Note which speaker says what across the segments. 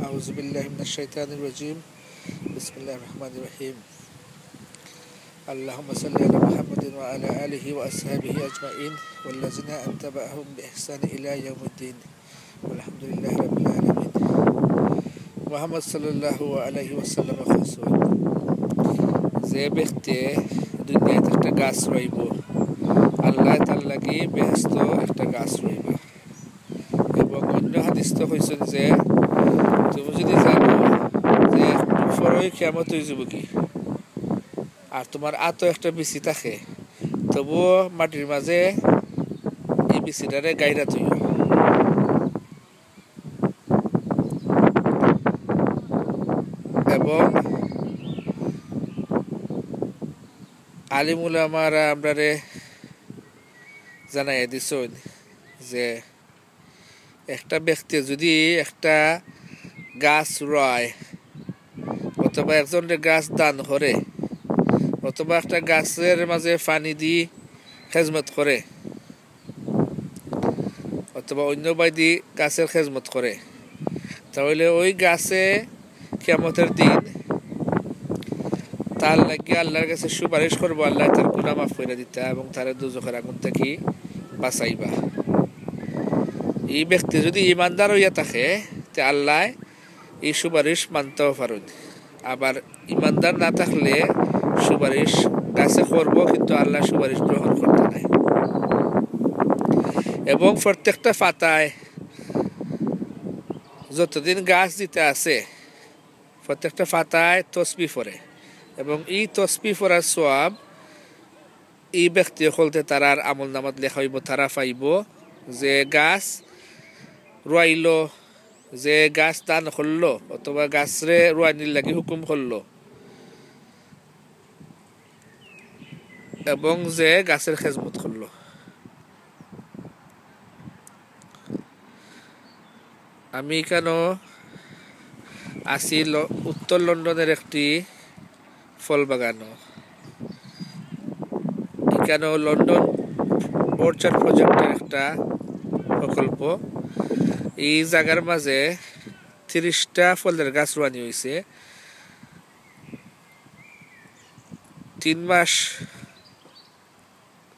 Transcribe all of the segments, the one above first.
Speaker 1: أعوذ بالله من الشيطان الرجيم. بسم الله الرحمن الرحيم. اللهم صل على محمد وعلى آله وأصحابه أجمعين والذين اتبعهم بإحسان إلى يوم الدين والحمد لله رب العالمين. محمد صلى الله عليه وسلم خصوصا যে ব্যক্তি দুনিয়াতে একটা গাছ রইব, আল্লাহ তার লাগি বেহেশত একটা গাছ রইব। এবং অন্য হাদিস তো কইছেন যে তুমি যদি জানো যে পরই কিয়ামত হয়ে যাব কি, আর তোমার আতো একটা বিচি থাকে, তবুও মাটির মাঝে এই বিচিটারে গাইরা তুইও। এবং আলিম উলামারা আমরারে জানাই দিছেন যে একটা ব্যক্তি যদি একটা গাছ রয় অথবা একজনের গাছ দান করে অথবা একটা গাছের মাঝে পানি দি খেজমত করে অথবা অন্য বাইদি গাছের খেজমত করে, তাহলে ওই গাছে কিয়ামতের দিন তার লাগে আল্লাহর কাছে সুপারিশ করবো, আল্লাহ তার গুনাহ মাফ করে দিতা এবং তার দুজখের আগুন থেকে বাঁচাইবা। এই ব্যক্তি যদি ইমানদার হইয়া থাকে তে আল্লাহ এই সুপারিশ মানতেও পারেন, আবার ইমানদার না থাকলে সুপারিশ গাছে করবো কিন্তু আল্লাহ সুপারিশ গ্রহণ করতে নাই। এবং প্রত্যেকটা পাতায় যতদিন গাছ দিতে আছে প্রত্যেকটা পাতায় তসবিহ পড়ে এবং এই তসবিহ পড়ার সওয়াব এই ব্যক্তি হলতে তারার আমল নামাত লেখা হইব। তারা পাইব যে গাছ রুয়াইল, যে গাছ দান করলো অথবা গাছরে রুয়ানির লাগি হুকুম করলো এবং যে গাছের খেজমত করলো। আমি কেন আছি উত্তর লন্ডনের একটি ফল বাগানো, কেন লন্ডন অর্চার্ড প্রজেক্টের একটা প্রকল্প। এই জায়গার মাঝে 30টা ফলের গাছ রোয়ানি হয়েছে। 3 মাস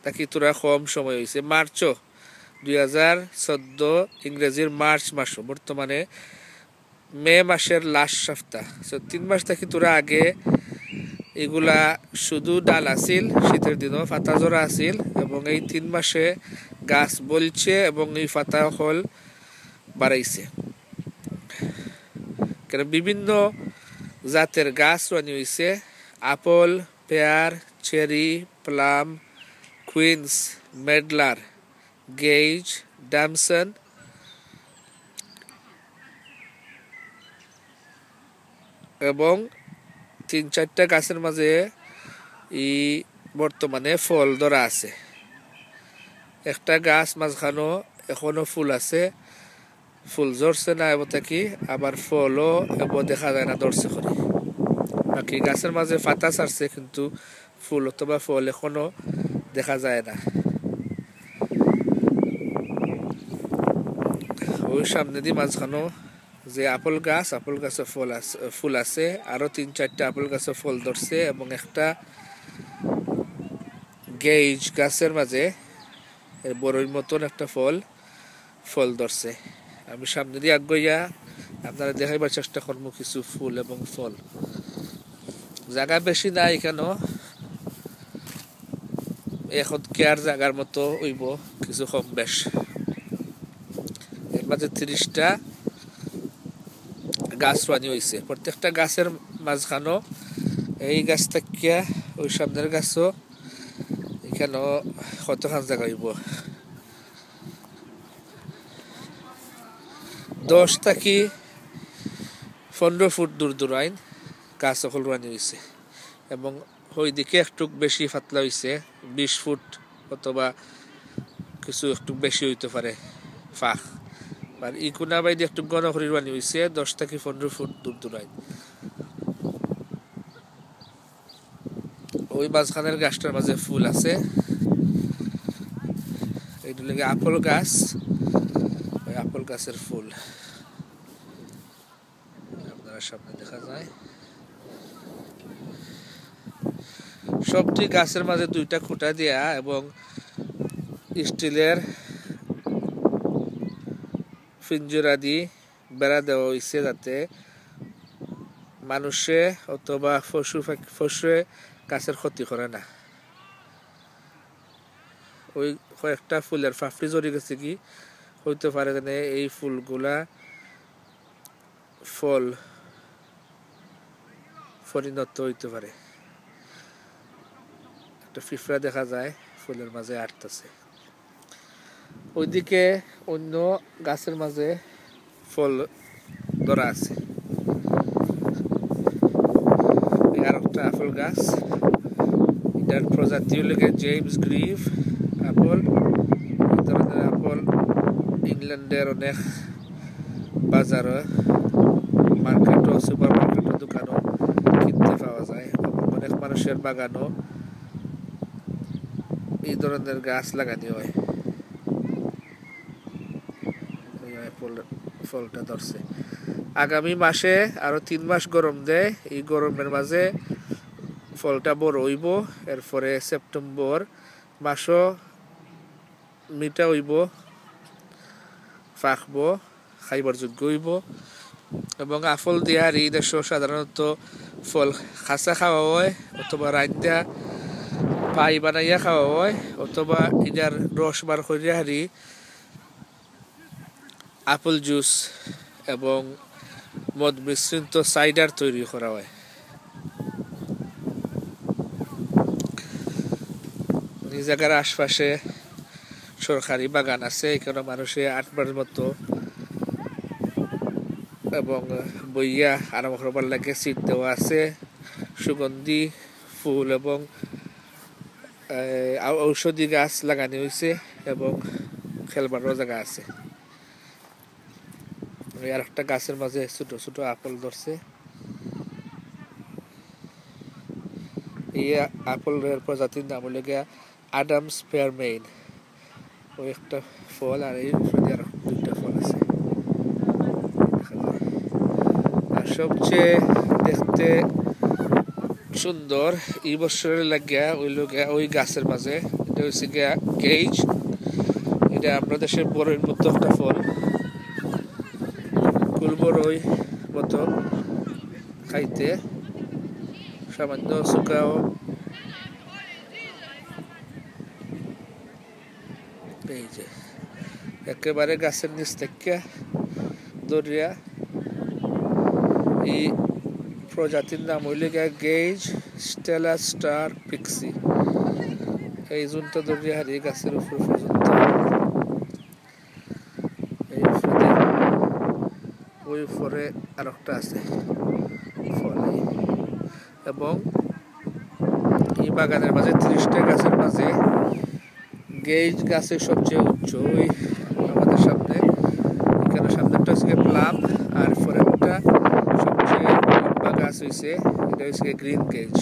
Speaker 1: তাকে তোরা কম সময় হয়েছে, মার্চ 2014 ইংরেজির মার্চ মাস, বর্তমানে মে মাসের লাস্ট সপ্তাহ। 3 মাস থাকি তোরা আগে এগুলা শুধু ডাল আসিল, শীতের দিনও পাতা জোড়া আসিল এবং এই 3 মাসে গাছ বলছে এবং এই পাতা ফল বাড়াইছে। কেন বিভিন্ন জাতের গাছ রানি হয়েছে, apple, pear, cherry, plum, quince, medlar, gage, damson এবং 3-4টা গাছের মাঝে এই বর্তমানে ফল ধরা আছে। একটা গাছ মাঝখানো এখনো ফুল আছে, ফুল ধরছে না এব থাকি, আবার ফলও এব দেখা যায় না ধরছে করে। বাকি গাছের মাঝে পাতা ছাড়ছে কিন্তু ফুল অথবা ফল এখনো দেখা যায় না। ওই সামনে দিয়ে মাঝখানো যে আপেল গাছে ফুল আছে, আরো 3-4টা আপেল গাছে ফল ধরছে এবং একটা গেজ গাছের মাঝে বড়ইর মতন একটা ফল ধরছে। আমি সামনে দিয়ে আগাইয়া আপনারা দেখাইবার চেষ্টা করবো কিছু ফুল এবং ফল। জায়গা বেশি নাই কেন, এখন কেয়ার জায়গার মতো হইব কিছু কম বেশ। এর মাঝে 30টা গাছ রানি হয়েছে। প্রত্যেকটা গাছের মাঝখানো এই গাছ থেকে ওই সামনের গাছও এখানেও কতখান জায়গা হইব, 10 থেকে 15 ফুট দূর আইন গাছ সকল রানি হয়েছে এবং ওই দিকে একটু বেশি পাতলা হয়েছে, 20 ফুট অথবা কিছু একটু বেশি হইতে পারে ফাঁক। আর ই কোনা বাইদি একটু ঘন করে রানি হয়েছে 10 থেকে 15 ফুট দূর আইন। ওই মাঝখানের গাছটার মাঝে ফুল আছে, এইটা লাগে আপেল গাছ, ওই আপেল গাছের ফুল। আমার সামনে দেখা যায়। সবটি গাছের মাঝে দুইটা খুঁটা দেয়া এবং স্টিলের পিঞ্জরা দিয়ে বেড়া দেওয়া হয়েছে, যাতে মানুষে অথবা পশু গাছের ক্ষতি করে না। ওই কয়েকটা ফুলের ফাফড়ি জড়িয়ে গেছে, কি হইতে পারে এই ফুলগুলা ফল পরিণত হইতে পারে। একটা পিঁপড়া দেখা যায় ফুলের মাঝে আটতেছে। ওইদিকে অন্য গাছের মাঝে ফল ধরা আছে। আর একটা আপেল গাছ, এটার প্রজাতি হলো জেমস গ্রিভ আপেল। এই ধরনের আপেল ইংল্যান্ডের অনেক বাজারে, মার্কেটও, সুপার মার্কেটের দোকানও কিনতে পাওয়া যায়। অনেক মানুষের বাগানও এই ধরনের গাছ লাগানো হয়। ফলটা ধরছে। আগামী মাসে আরো 3 মাস গরম দেয়। এই গরমের মাঝে ফলটা বড় হইব। এরপরে সেপ্টেম্বর মাসও মিঠা হইব, পাকব, খাইবার যোগ্য হইব। এবং আফল দিয়ার এই দেশ সাধারণত ফল খাঁচা খাওয়া হয়, অথবা রান্দা পাই বানাইয়া খাওয়া হয়, অথবা এটার রস বার করিয়া হারি আপেল জুস এবং মদ মিশ্রিত সাইডার তৈরি করা হয়। এই জায়গার আশপাশে সরকারি বাগান আছে, এখানে মানুষে আটবার মতো এবং বইয়া আরাম করবার লাগে সিট দেওয়া আছে। সুগন্ধি ফুল এবং ঔষধি গাছ লাগানো হয়েছে এবং খেলবারও জায়গা আছে। আর একটা গাছের মাঝে ছোট ছোট আপেল ধরছে। এই আপেলের প্রজাতির নাম হলো গিয়া আডামস স্পেয়ারমেইন। ওই একটা ফল, আর এই আর দুইটা ফল আছে। আর সবচেয়ে দেখতে সুন্দর এই বছরের লাগিয়া ওই গাছের মাঝে এটা হচ্ছে গিয়া গেজ। এটা আমরা দেশের বড়ের মতো একটা ফল, কুলবড়ই মতো খাইতে, সামান্য শুকাও। এই যে একেবারে গাছের নিচ থেকে দরিয়া। এই প্রজাতির নাম হইলে গেজ স্টেলা স্টার পিক্সি। এই জুনটা দরিয়া হারিয়ে গাছের উপর পর্যন্ত। এই ওই উপরে আর একটা আছে ফলে। এবং এই বাগানের মাঝে 30টা গাছের মাঝে গেজ গাছের সবচেয়ে উচ্চ। ওই আমাদের সামনে, এখানে সামনেটা হচ্ছে প্লাম, আর পরে একটা সবচেয়ে লম্বা গাছ হয়েছে, এটা হচ্ছে গ্রিন গেজ।